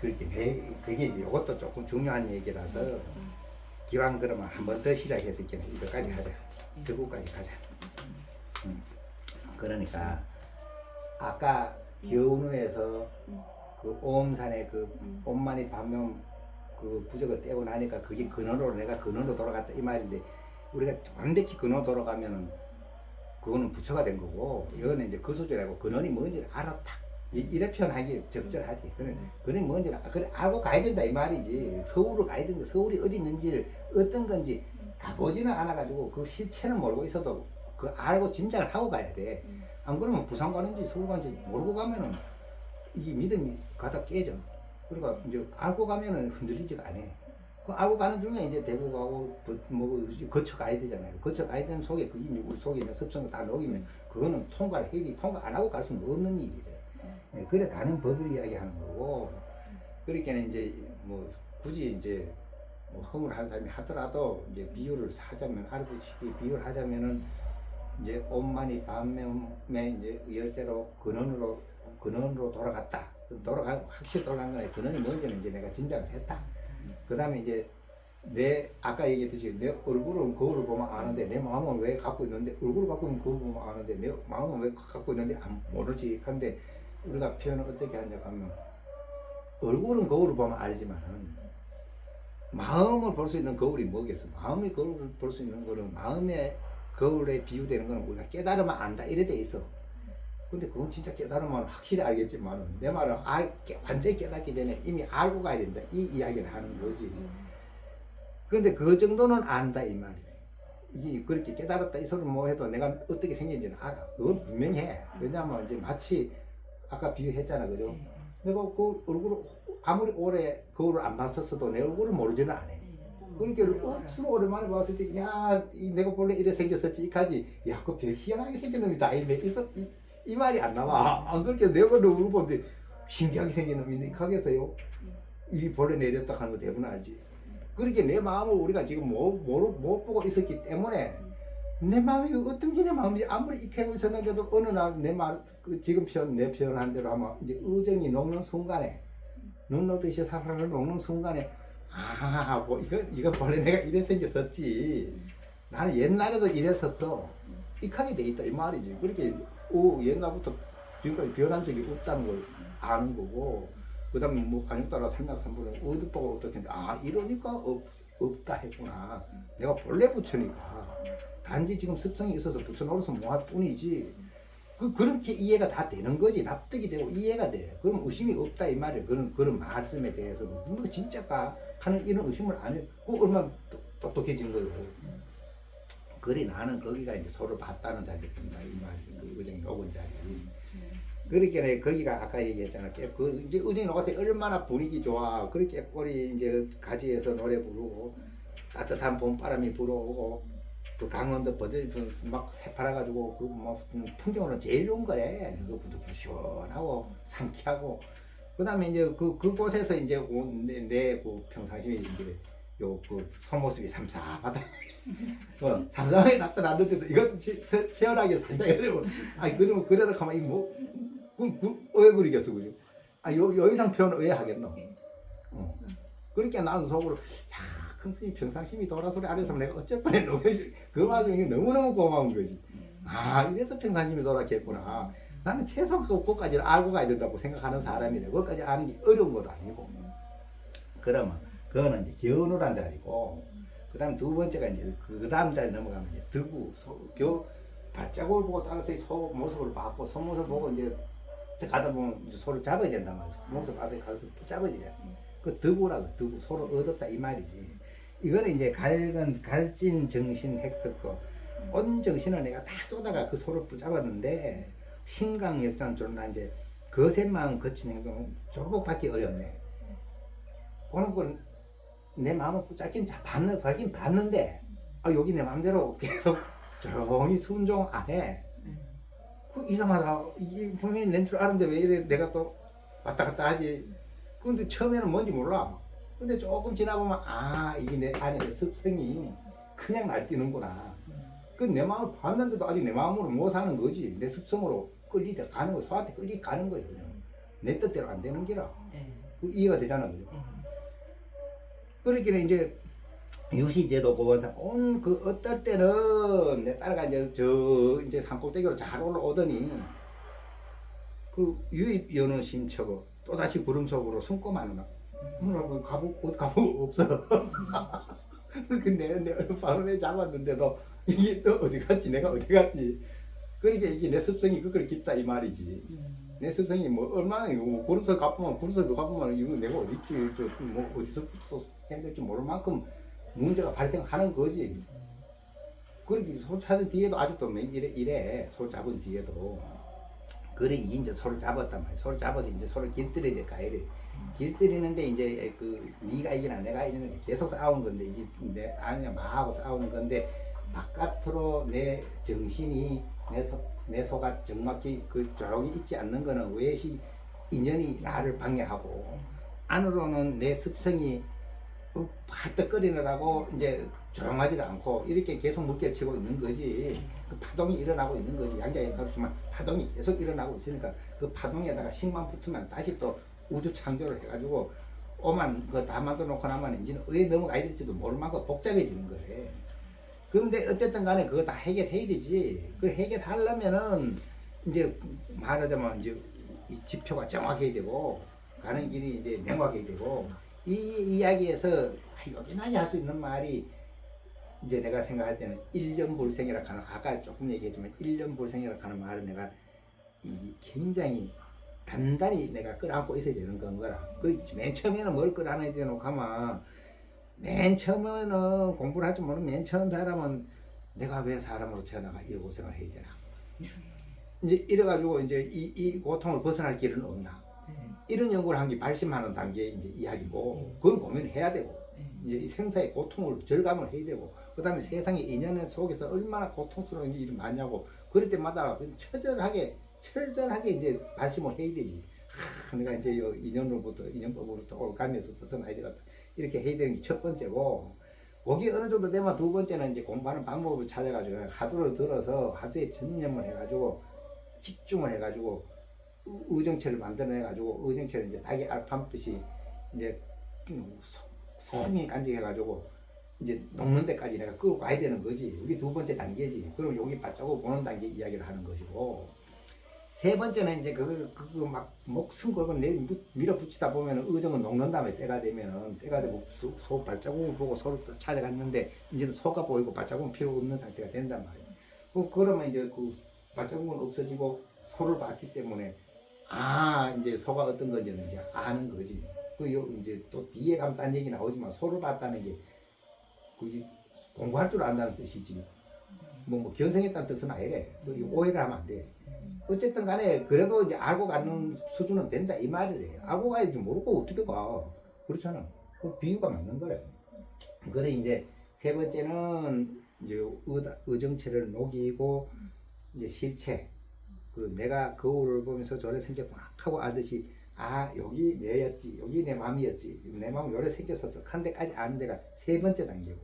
그렇게 그게 이제 이것도 조금 중요한 얘기라서 기왕 그러면 한 번 더 시작했을 때는 이거까지 하자. 저거까지 가자. 그러니까 아까 기원후에서 그 오음산에 그 온만이 반면 그 부적을 떼고 나니까 그게 근원으로 내가 근원으로 돌아갔다 이 말인데 우리가 완벽히 근원 돌아가면은 그거는 부처가 된 거고 이거는 이제 그 수준이라고 근원이 뭔지를 알았다. 이래 표현하기 적절하지. 근원이 뭔지를 그래 알고 가야 된다 이 말이지. 서울을 가야 된다. 서울이 어디 있는지를 어떤 건지 가보지는 않아가지고 그 실체는 모르고 있어도 그 알고 짐작을 하고 가야 돼. 안 그러면 부산 가는지 서울 가는지 모르고 가면은 이 믿음이 가다 깨져. 그러니까 이제 알고 가면은 흔들리지가 않아. 그 알고 가는 중에 이제 대구 가고 뭐 거쳐 가야 되잖아요. 거쳐 가야 되는 속에 그 우리 속에 있는 습성을 다 녹이면 그거는 통과를 해야지. 통과 안 하고 갈 수는 없는 일이래. 예, 그래 가는 법을 이야기하는 거고. 그렇게는 이제 뭐 굳이 이제 뭐 허물 하는 사람이 하더라도 이제 비유를 하자면 알아듣기 비유를 하자면은 이제 온만이 반면에 이제 열쇠로 근원으로 돌아갔다. 확실히 돌아간 거네. 근원이 뭔지는 이제 내가 짐작을 했다. 그 다음에 이제 아까 얘기했듯이 내 얼굴은 거울을 보면 아는데 내 마음은 왜 갖고 있는데 얼굴을 갖고 있는 거울 보면 아는데 내 마음은 왜 갖고 있는데 모르지. 근데 우리가 표현을 어떻게 하냐 하면 얼굴은 거울을 보면 알지만은 마음을 볼 수 있는 거울이 뭐겠어. 마음의 거울을 볼 수 있는 거는 마음의 거울에 비유되는 거는 우리가 깨달으면 안다 이래 돼 있어. 근데 그건 진짜 깨달으면 확실히 알겠지만 내 말은 완전히 깨닫기 전에 이미 알고 가야 된다 이 이야기를 하는 거지. 근데 그 정도는 안다 이 말이야. 이게 그렇게 깨달았다 이 소리를 뭐 해도 내가 어떻게 생긴지는 알아. 그건 분명해. 왜냐하면 이제 마치 아까 비유했잖아 그죠. 내가 그 얼굴을 아무리 오래 거울을 안 봤었어도 내 얼굴을 모르지는 않아. 그러니까 억수로 오랜만에 봤을 때 야 내가 원래 이래 생겼었지 이까지 야 그 별 희한하게 생긴 놈이 다 있네 이 말이 안 나와. 안 그렇게 내가 얼굴 보는데 신기하게 생긴 놈이 하겠어요. 이 본래 내렸다 하는 거 대부분 알지. 그렇게 내 마음을 우리가 지금 못 보고 있었기 때문에 내 마음이 어떤 게 내 마음이 아무리 익히고 있었는데도 어느 날 내 말 지금 내 표현한 대로 하면 이제 의정이 녹는 순간에 눈 녹듯이 사사를 녹는 순간에 뭐 이거 원래 내가 이래 생겼었지. 나는 옛날에도 이랬었어. 익하게 돼 있다 이 말이지. 그렇게 옛날부터 지금까지 변한 적이 없다는 걸 아는 거고. 그 다음에 뭐 안육따라 삼약삼분을 어디 보고 어떻게 했는데 이러니까 없다 했구나. 내가 본래 부처니까 단지 지금 습성이 있어서 부처 노릇을 뭐할 뿐이지. 그렇게 이해가 다 되는 거지. 납득이 되고 이해가 돼. 그럼 의심이 없다 이 말이에요. 그런 말씀에 대해서 뭐 진짜가 하는 이런 의심을 안 해. 얼마나 똑똑해진 거예요. 그래 나는 거기가 이제 서로 봤다는 자리입니다. 이 말이 의정 녹은 자리. 그렇게 거기가 아까 얘기했잖아. 이제 의정이 녹았을 때 얼마나 분위기 좋아. 그렇게 꼴이 이제 가지에서 노래 부르고 따뜻한 봄바람이 불어오고 그 강원도 버들 막 새파라가지고 그 뭐 풍경으로 제일 좋은 거래. 그 부득 시원하고 상쾌하고. 그다음에 이제 그곳에서 이제 내 평상심이 이제 그 속모습이 삼삼하다. 삼삼하게 나타났는데도 이것 표현하기 상당히 어려워. 그러면 그래도 가만히 왜 그러겠어, 그죠? 요 이상 표현을 왜 하겠노? 그러니까 나는 속으로 큰 스님 평상심이 돌아소리 안 해서 내가 어쩔 뻔했노. 그 말씀이 너무너무 고마운 거지. 이래서 평상심이 돌아겠구나. 나는 최소 그것까지를 알고 가야 된다고 생각하는 사람이네. 그것까지 아는 게 어려운 것도 아니고. 그러면 그거는 이제 견우란 자리고, 그 다음 두 번째가 이제 그 다음 자리 넘어가면 이제 득우, 발자국을 보고 따라서 소 모습을 봤고, 소 모습을 보고 이제 가다 보면 소를 잡아야 된단 말이야. 모습 봐서 가서 붙잡아야 되잖아. 그 득우라고, 득우, 소를 얻었다 이 말이지. 이거는 이제 갈진 정신 획득고, 온 정신을 내가 다 쏟아가 그 소를 붙잡았는데, 신강역장 쪽으로 이제 거센 마음 거친 행동은 조금밖에 어렵네. 그런 건 내 마음을 붙잡긴 받긴 받는데, 여기 내 마음대로 계속 조용히 순종 안 해. 이상하다. 이게 분명히 낸 줄 아는데 왜 이래 내가 또 왔다 갔다 하지. 근데 처음에는 뭔지 몰라. 근데 조금 지나보면 이게 내 안에 습성이 그냥 날뛰는구나. 내 마음을 봤는데도 아직 내 마음으로 못 사는 거지. 내 습성으로 끌리다 가는 거, 소한테 끌리 가는 거예요. 그냥. 내 뜻대로 안 되는 기라. 예. 그 이해가 되잖아, 그죠? 예. 그렇게 이제 유시제도 고원상 온 그 어떨 때는 내 딸가 이제 산꼭대기로 잘 올라오더니 그 유입 여는 심처고 또 다시 구름 속으로 숨고만 나. 뭐 어디 가보 없어. 근데 내 밤에 잡았는데도 이게 또 어디 갔지? 내가 어디 갔지? 그러니까 이게 내 습성이 그걸 깊다 이 말이지. 내 습성이 뭐 얼마나 이거 뭐 구름서 가보면 구름서도 가보면 이거 내가 어디 있지? 뭐 어디서부터 해야 될지 모를 만큼 문제가 발생하는 거지. 그러기 손 찾은 뒤에도 아직도 이래 손 잡은 뒤에도 그래 이제 손을 잡았단 말이야. 손을 잡아서 이제 손을 길들여야 될까 이래. 길들이는데 이제 그 네가 이기나 내가 이기나 계속 싸우는 건데 이게 내 아니야 마하고 싸우는 건데 바깥으로 내 정신이 내 소가 정확히 그 조용히 있지 않는 거는 외시 인연이 나를 방해하고 안으로는 내 습성이 발떡거리느라고 이제 조용하지가 않고 이렇게 계속 물결치고 있는 거지. 그 파동이 일어나고 있는 거지. 양자에 그렇지만 파동이 계속 일어나고 있으니까 그 파동에다가 힘만 붙으면 다시 또 우주 창조를 해가지고 오만 그 다 만들어 놓고 나면 이제는 왜 넘어가야 될지도 모를 만큼 복잡해지는 거래. 그런데 어쨌든 간에 그거 다 해결해야 되지. 그 해결하려면은 이제 말하자면 이제 이 지표가 정확해야 되고 가는 길이 이제 명확해야 되고 이 이야기에서 요긴하게 할 수 있는 말이 이제 내가 생각할 때는 일념불생이라 하는 아까 조금 얘기했지만 일념불생이라 하는 말은 내가 이 굉장히 단단히 내가 끌어안고 있어야 되는 건 거라. 그 맨 처음에는 뭘 끌어안아야 되노 가만 맨 처음에는 공부를 할 줄 모르는 맨 처음 사람은 내가 왜 사람으로 태어나가 이 고생을 해야 되나 이제 이래가지고 이제 이 고통을 벗어날 길은 없나 이런 연구를 한 게 발심하는 단계의 이제 이야기고 그걸 고민해야 되고 이제 이 생사의 고통을 절감을 해야 되고 그 다음에 세상의 인연 속에서 얼마나 고통스러운 일이 많냐고 그럴 때마다 처절하게 이제 발심을 해야 되지. 내가 이제 요 인연법으로부터 올가면서 벗어나야 되겠다. 이렇게 해야 되는 게 첫 번째고, 거기 어느 정도 되면 두 번째는 이제 공부하는 방법을 찾아가지고 하두를 들어서 하두에 전념을 해가지고 집중을 해가지고 의정체를 만들어내가지고 의정체를 이제 닭이 알판듯이 이제 소중히 간직해가지고 이제 녹는 데까지 내가 끌고 가야 되는 거지. 이게 두 번째 단계지. 그럼 여기 발자국 보는 단계 이야기를 하는 것이고, 세 번째는 이제 그거 막 목숨 걸고 밀어붙이다 보면 의정은 녹는 다음에 때가 되면은 때가 되고 소 발자국을 보고 소를 찾아갔는데 이제는 소가 보이고 발자국은 필요 없는 상태가 된단 말이에요. 그러면 이제 그 발자국은 없어지고 소를 봤기 때문에 이제 소가 어떤 건지는 이제 아는 거지. 이제 또 뒤에 가면 딴 얘기 나오지만 소를 봤다는 게 그게 공부할 줄 안다는 뜻이지. 뭐 견성했다는 뜻은 아니래. 오해를 하면 안 돼. 어쨌든 간에 그래도 이제 알고 가는 수준은 된다 이 말이래. 알고 가야지 모르고 어떻게 가. 그렇잖아. 그 비유가 맞는 거래. 그래 이제 세 번째는 이제 의정체를 녹이고 이제 실체. 그 내가 거울을 보면서 저래 생겼구나 하고 아듯이 여기 내였지 여기 내 마음이었지 내 마음이 요래 생겼었어 한 데까지 아는 데가 세 번째 단계고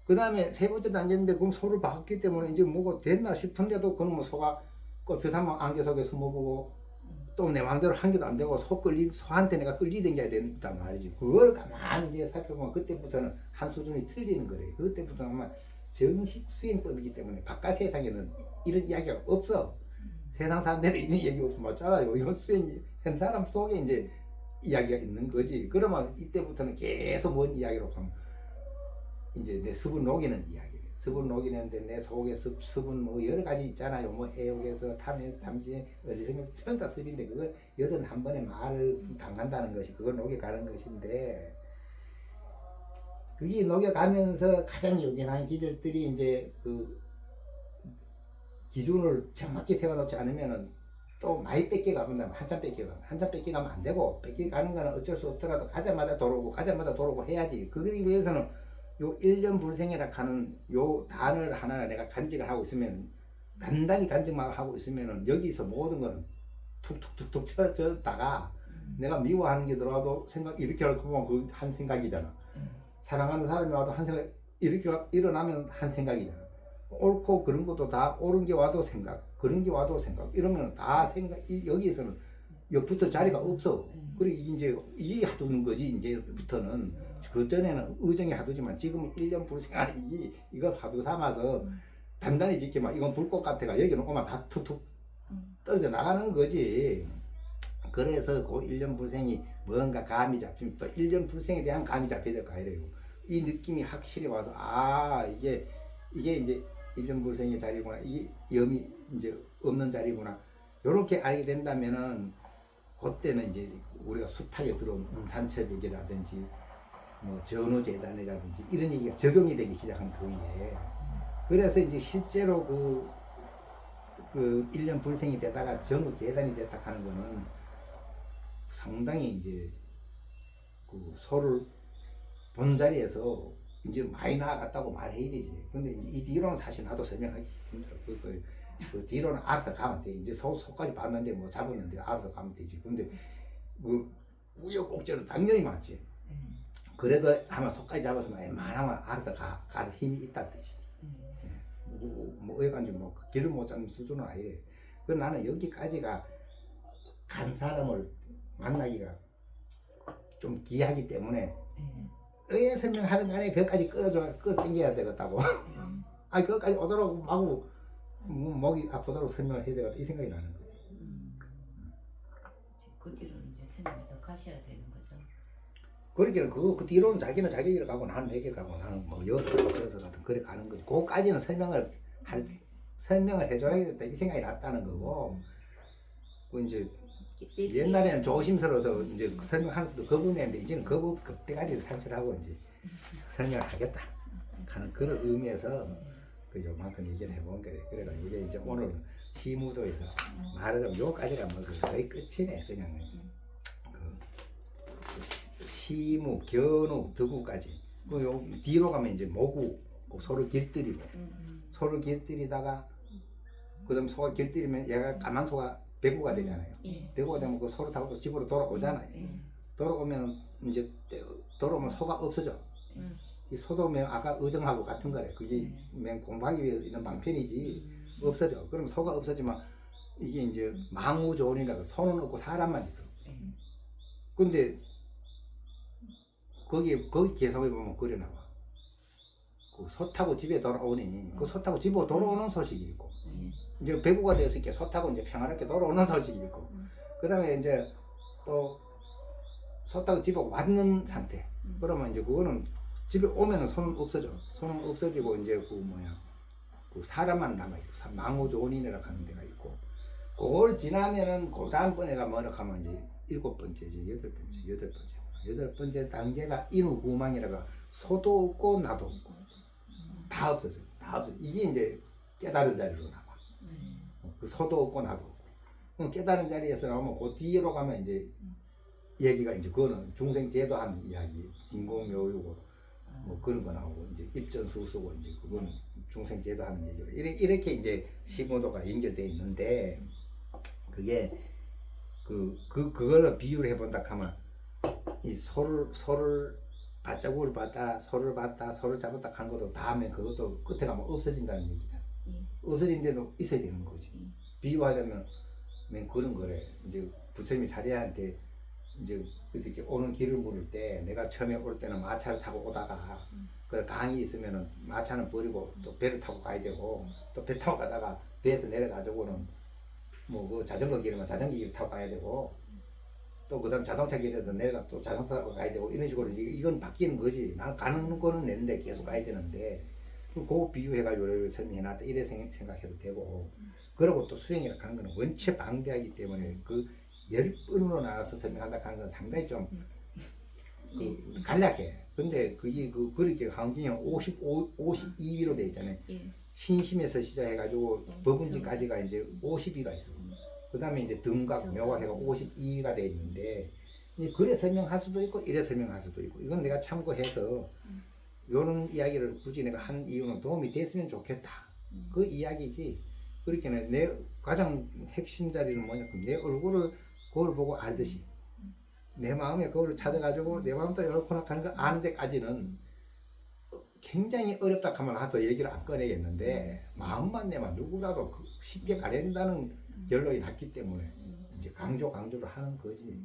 그 다음에 세 번째 단계인데 그럼 소를 봤기 때문에 이제 뭐가 됐나 싶은데도 그건 뭐 소가 꼴핏 한번 안개 속에 숨어보고 또 내 마음대로 한 개도 안 되고 소한테 내가 끌리댕겨야 된단 말이지. 그걸 가만히 이제 살펴보면 그때부터는 한 수준이 틀리는 거래. 그때부터는 아마 정식 수행법이기 때문에 바깥 세상에는 이런 이야기가 없어. 세상 사람들은 이런 얘기 없으면 맞잖아요. 이건 수행 한 사람 속에 이제 이야기가 있는 거지. 그러면 이때부터는 계속 뭔 이야기로 가면 이제 내 습을 녹이는 이야기. 습을 녹이는데 내 속에 습은 뭐 여러 가지 있잖아요. 뭐 애욕에서 탐지, 어리석은 전부 다 습인데 그걸 81번의 말을 당한다는 것이 그걸 녹여가는 것인데 그게 녹여가면서 가장 요긴한 기절들이 이제 그 기준을 정확히 세워놓지 않으면은 또 많이 뺏겨가면 한참 뺏겨가면 안 되고 뺏겨가는 거는 어쩔 수 없더라도 가자마자 돌아오고 해야지. 그러기 위해서는 요 일념불생이라 하는 요 단어를 하나 내가 간직을 하고 있으면 단단히 간직만 하고 있으면은 여기서 모든 거는 툭툭툭툭 쳐졌다가 내가 미워하는 게 들어와도 생각 이렇게 하고 보면 그 한 생각이잖아. 사랑하는 사람이 와도 한 생각 이렇게 일어나면 한 생각이잖아. 옳고 그런 것도 다 옳은 게 와도 생각, 그런 게 와도 생각 이러면 다 생각 여기에서는 옆부터 자리가 없어. 그리고 이제 이 하두는 거지 이제부터는. 그 전에는 의정이 하두지만 지금은 1년 불생활이 이걸 하두 삼아서 단단히 지키면 이건 불꽃 같아가 여기는 오면 다 툭툭 떨어져 나가는 거지. 그래서 그 1년 불생이 뭔가 감이 잡히면 또 1년 불생에 대한 감이 잡혀야 될 거 아니에요. 이 느낌이 확실히 와서 아 이게 이제 1년 불생의 자리구나, 이게 염이 이제 없는 자리구나, 요렇게 알게 된다면은 그때는 이제 우리가 숱하게 들어온 은산철벽이라든지 뭐 전후재단이라든지 이런 얘기가 적용이 되기 시작한 거기에. 그래서 이제 실제로 그 1년 불생이 되다가 전후재단이 됐다 하는 거는 상당히 이제 그 소를 본 자리에서 이제 많이 나아갔다고 말해야 되지. 근데 이제 이 뒤로는 사실 나도 설명하기 힘들어. 그 뒤로는 알아서 가면 돼. 이제 소까지 봤는데 뭐 잡았는데 알아서 가면 되지. 근데 그 우여곡절은 당연히 많지. 그래도 아마 소까지 잡았으면 웬만하면 알아서 갈 힘이 있다는 뜻이지. 뭐 어디간지 뭐 길을 못 잡는 수준은 아니래. 그래서 나는 여기까지가 간 사람을 만나기가 좀 귀하기 때문에 왜 설명하든 간에 그것까지 끌어당겨야 되겠다고. 아니 그것까지 오도록 마구 목이 아프도록 설명을 해야 되겠다 이 생각이 나는 거예요. 그 뒤로는 이제 스님이 더 가셔야 되는 거죠. 그러니까 그 뒤로는 자기는 자기 길을 가고 나는 내 길 가고 나는 뭐 여기서 그래서 같은 그래 가는 거지. 그거까지는 설명을 해줘야겠다 이 생각이 났다는 거고. 그 이제 옛날에는 조심스러워서 이제 설명하면서도 거부했는데 이제는 겁대가리를 상실하고 이제 설명을 하겠다 하는 그런 의미에서 그 요만큼 얘기를 해본 거래. 그래가지고 이게 이제 오늘 시무도에서 말하자면 요까지가 뭐 거의 끝이네. 그냥 그 시무, 견우, 덕우까지. 그 요 뒤로 가면 이제 모구 소를 길들이고 소를 길들이다가 그다음 소가 길들이면 얘가 까만 소가 배구가 되잖아요. 배구가 되면 그 소를 타고 또 집으로 돌아오잖아요. 돌아오면 이제 돌아오면 소가 없어져. 이 소도 아까 의정하고 같은 거래. 그게 공부하기 위해서 이런 방편이지 없어져. 그럼 소가 없어지면 이게 이제 망우조원이라고 소는 없고 사람만 있어. 근데 거기 계속해 보면 그래 나와. 그 소 타고 집에 돌아오니 그 소 타고 집으로 돌아오는 소식이 있고. 이제 배구가 되었으니까 소 타고 이제 평화롭게 돌아오는 소식이 있고, 그 다음에 이제 또 소 타고 집에 왔는 상태. 그러면 이제 그거는 집에 오면은 소는 없어져. 소는 없어지고 이제 그 사람만 남아있고, 망우조원이라고 하는 데가 있고, 그걸 지나면은 그 다음번에가 뭐라 하면 이제 7번째지, 8번째 단계가 인후구망이라고 소도 없고 나도 없고 다 없어져. 이게 이제 깨달은 자리로 나와. 그 소도 없고 나도 없고. 깨달은 자리에서 나오면 그 뒤로 가면 이제 얘기가 이제 그거는 중생 제도하는 이야기, 진공묘유고 뭐 그런 거 나오고 이제 입전수수고 이제 그거는 중생 제도하는 얘기로 이렇게 이제 시무도가 연결되어 있는데, 그게 그거를 비유를 해본다 하면 이 소를 발자국을 봤다, 소를 잡았다 하는 것도 다음에 그것도 끝에 가면 없어진다는 얘기잖아. 없어진 데도 있어야 되는 거지. 비유하자면 그런 거래. 이제 부처님이 사리한테 이제 이렇게 오는 길을 물을 때, 내가 처음에 올 때는 마차를 타고 오다가 그 강이 있으면은 마차는 버리고 또 배를 타고 가야 되고, 또 배 타고 가다가 배에서 내려가지고는 뭐 그 자전거 길이면 자전거 길 타고 가야 되고, 또 그다음 자동차 길에서 내가 또 자동차 타고 가야 되고, 이런 식으로 이건 바뀌는 거지. 난 가는 거는 내는데 계속 가야 되는데, 그 비유해가지고 설명해놨다 이래 생각해도 되고. 그리고 또 수행이라고 하는 거는 원체 방대하기 때문에 그 10번으로 나눠서 설명한다 하는 건 상당히 좀 간략해. 근데 그게 그렇게 환경이 52비로 돼 있잖아요. 신심에서 시작해가지고 법은지까지가 이제 52가 있어. 그 다음에 이제 등각, 묘각 해가 52가 돼 있는데, 그래 설명할 수도 있고 이래 설명할 수도 있고, 이건 내가 참고해서 요런 이야기를 굳이 내가 한 이유는 도움이 됐으면 좋겠다. 그 이야기지. 그렇게는 내 가장 핵심 자리는 뭐냐, 내 얼굴을 그걸 보고 알듯이 내 마음에 그걸 찾아가지고 내 마음도 이렇구나 하는 거 아는 데까지는 굉장히 어렵다 하면 나도 얘기를 안 꺼내겠는데, 마음만 내면 누구라도 쉽게 가린다는 결론이 났기 때문에 이제 강조를 하는 거지.